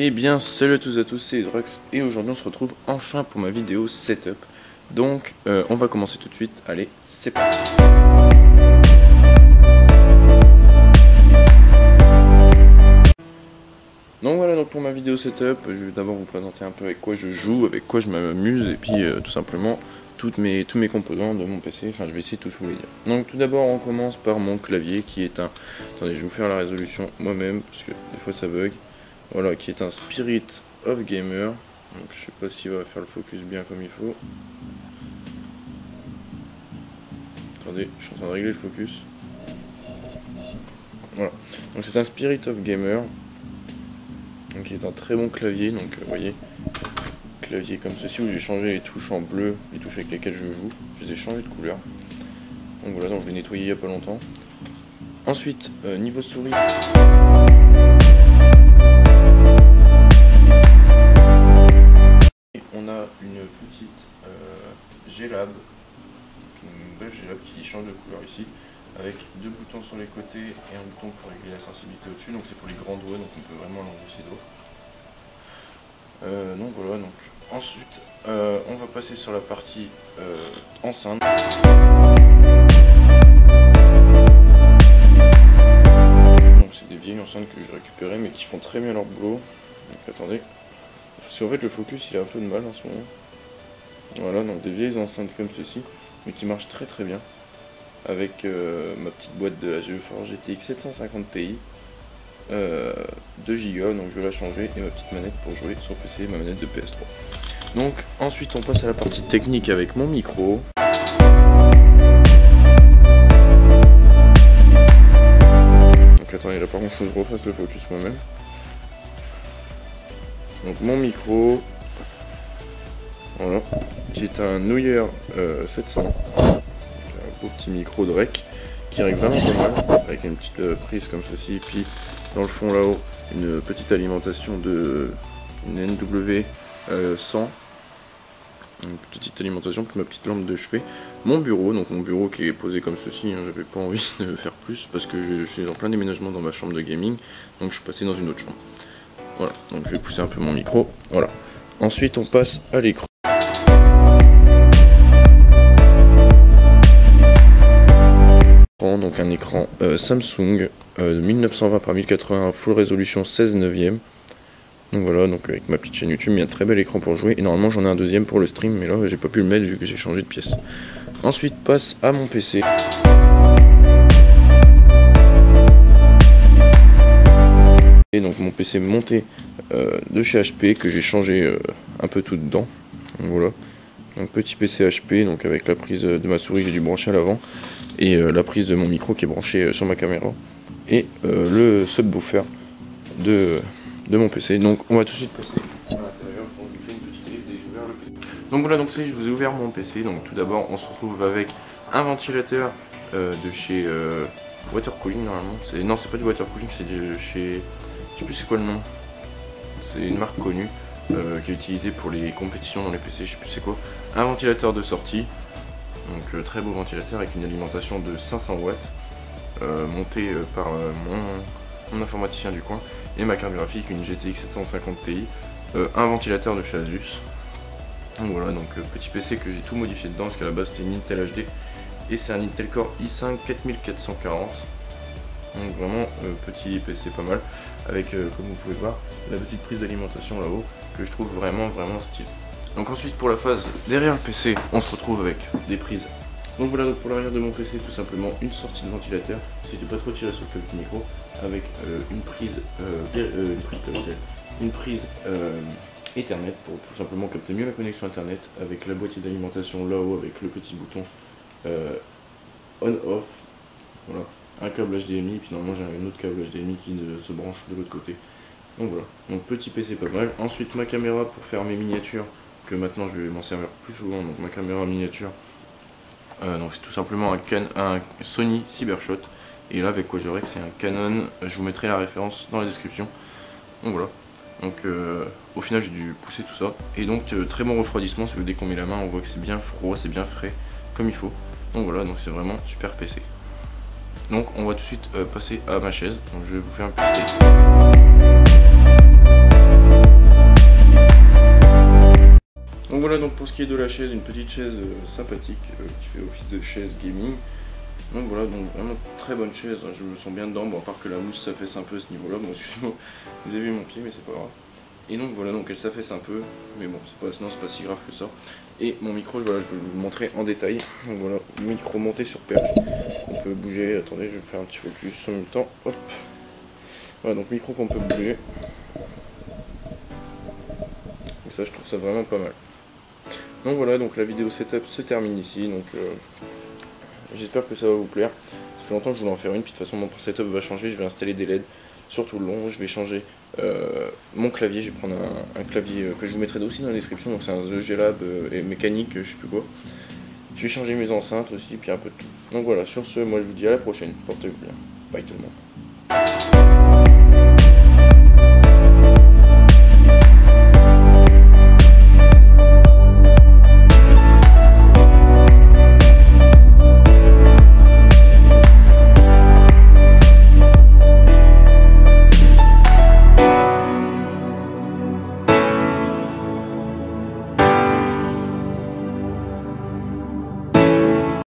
Eh bien salut à tous et à tous, c'est Isrox et aujourd'hui on se retrouve enfin pour ma vidéo setup. Donc on va commencer tout de suite, allez c'est parti. Donc voilà, donc pour ma vidéo setup, je vais d'abord vous présenter un peu avec quoi je joue, avec quoi je m'amuse et puis tout simplement tous mes composants de mon PC, enfin je vais essayer de tous vous les dire. Donc tout d'abord on commence par mon clavier qui est un... Attendez, je vais vous faire la résolution moi-même parce que des fois ça bug. Voilà, qui est un Spirit of Gamer. Donc je sais pas s'il va faire le focus bien comme il faut. Attendez, je suis en train de régler le focus. Voilà, donc c'est un Spirit of Gamer. Donc qui est un très bon clavier, donc vous voyez, clavier comme ceci où j'ai changé les touches en bleu, les touches avec lesquelles je joue, je les ai changées de couleur. Donc voilà, donc je l'ai nettoyé il n'y a pas longtemps. Ensuite, niveau souris. On a une petite G-Lab, une belle G-Lab qui change de couleur ici, avec deux boutons sur les côtés et un bouton pour régler la sensibilité au-dessus, donc c'est pour les grands doigts, donc on peut vraiment l'enlever ses doigts. Donc voilà, donc ensuite on va passer sur la partie enceinte. Donc c'est des vieilles enceintes que j'ai récupérées mais qui font très bien leur boulot. Donc attendez, parce qu'en fait le focus il a un peu de mal en ce moment. Voilà, donc des vieilles enceintes comme ceci, mais qui marchent très très bien. Avec ma petite boîte de la GeForce GTX 750 Ti. 2 Go, donc je vais la changer, et ma petite manette pour jouer sur PC, ma manette de PS3. Donc ensuite on passe à la partie technique avec mon micro. Donc attendez, là par contre faut que je refasse le focus moi-même. Donc mon micro, voilà, qui est un Neuer 700, un beau petit micro de rec qui règle vraiment pas mal, avec une petite prise comme ceci, et puis dans le fond là-haut une petite alimentation de une NW 100, une petite alimentation pour ma petite lampe de chevet. Mon bureau, donc mon bureau qui est posé comme ceci, hein, j'avais pas envie de faire plus parce que je suis en plein déménagement dans ma chambre de gaming, donc je suis passé dans une autre chambre. Voilà, donc je vais pousser un peu mon micro, voilà. Ensuite on passe à l'écran. Donc un écran Samsung de 1920 par 1080 full résolution 16:9. Donc voilà, donc avec ma petite chaîne YouTube, il y a un très bel écran pour jouer. Et normalement j'en ai un deuxième pour le stream, mais là j'ai pas pu le mettre vu que j'ai changé de pièce. Ensuite passe à mon PC. Et donc mon PC monté de chez HP que j'ai changé un peu tout dedans. Donc voilà. Donc petit PC HP, donc avec la prise de ma souris j'ai dû brancher à l'avant. Et la prise de mon micro qui est branchée sur ma caméra. Et le subwoofer de mon PC. Donc on va tout de suite passer à l'intérieur. On vous fait une petite idée dès que j'ai ouvert le PC. Donc voilà, donc ça y est, je vous ai ouvert mon PC. Donc tout d'abord on se retrouve avec un ventilateur de chez Watercooling normalement. Non, c'est pas du Watercooling, c'est de chez... Je sais plus c'est quoi le nom. C'est une marque connue qui est utilisée pour les compétitions dans les PC, je sais plus c'est quoi. Un ventilateur de sortie. Donc très beau ventilateur avec une alimentation de 500 watts monté par mon informaticien du coin, et ma carte graphique, une GTX 750 Ti, un ventilateur de chez Asus. Donc voilà, donc petit PC que j'ai tout modifié dedans parce qu'à la base c'était une Intel HD et c'est un Intel Core i5 4440. Donc vraiment petit PC pas mal avec comme vous pouvez voir la petite prise d'alimentation là-haut que je trouve vraiment stylée. Donc ensuite pour la phase derrière le PC, on se retrouve avec des prises. Donc voilà, donc pour l'arrière de mon PC, tout simplement une sortie de ventilateur, c'est de pas trop tirer sur le câble du micro, avec une prise Ethernet pour tout simplement capter mieux la connexion Internet, avec la boîtier d'alimentation là-haut avec le petit bouton on-off, voilà, un câble HDMI, et puis normalement j'ai un autre câble HDMI qui se branche de l'autre côté. Donc voilà, donc petit PC pas mal. Ensuite ma caméra pour faire mes miniatures, que maintenant je vais m'en servir plus souvent, donc ma caméra miniature, donc c'est tout simplement un Sony Cybershot, et là avec quoi je règle c'est un Canon, je vous mettrai la référence dans la description. Donc voilà, donc au final j'ai dû pousser tout ça, et donc très bon refroidissement, parce que dès qu'on met la main on voit que c'est bien froid, c'est bien frais, comme il faut. Donc voilà, donc c'est vraiment super PC. Donc on va tout de suite passer à ma chaise, donc je vais vous faire un petit... Donc voilà, donc pour ce qui est de la chaise, une petite chaise sympathique qui fait office de chaise gaming. Donc voilà, donc vraiment très bonne chaise, hein, je me sens bien dedans, bon à part que la mousse s'affaisse un peu à ce niveau là, bon excusez-moi, vous avez vu mon pied mais c'est pas grave. Et donc voilà, donc elle s'affaisse un peu, mais bon c'est pas si grave que ça. Et mon micro, voilà, je vais vous le montrer en détail. Donc voilà, micro monté sur perche, on peut bouger, attendez je vais faire un petit focus en même temps, hop. Voilà, donc micro qu'on peut bouger. Et ça je trouve ça vraiment pas mal. Donc voilà, donc la vidéo setup se termine ici, donc j'espère que ça va vous plaire. Ça fait longtemps que je voulais en faire une, puis de toute façon mon setup va changer, je vais installer des LED sur tout le long, je vais changer mon clavier, je vais prendre un clavier que je vous mettrai aussi dans la description, donc c'est un The G-Lab et mécanique, je sais plus quoi. Je vais changer mes enceintes aussi, puis un peu de tout. Donc voilà, sur ce, moi je vous dis à la prochaine, portez-vous bien, bye tout le monde.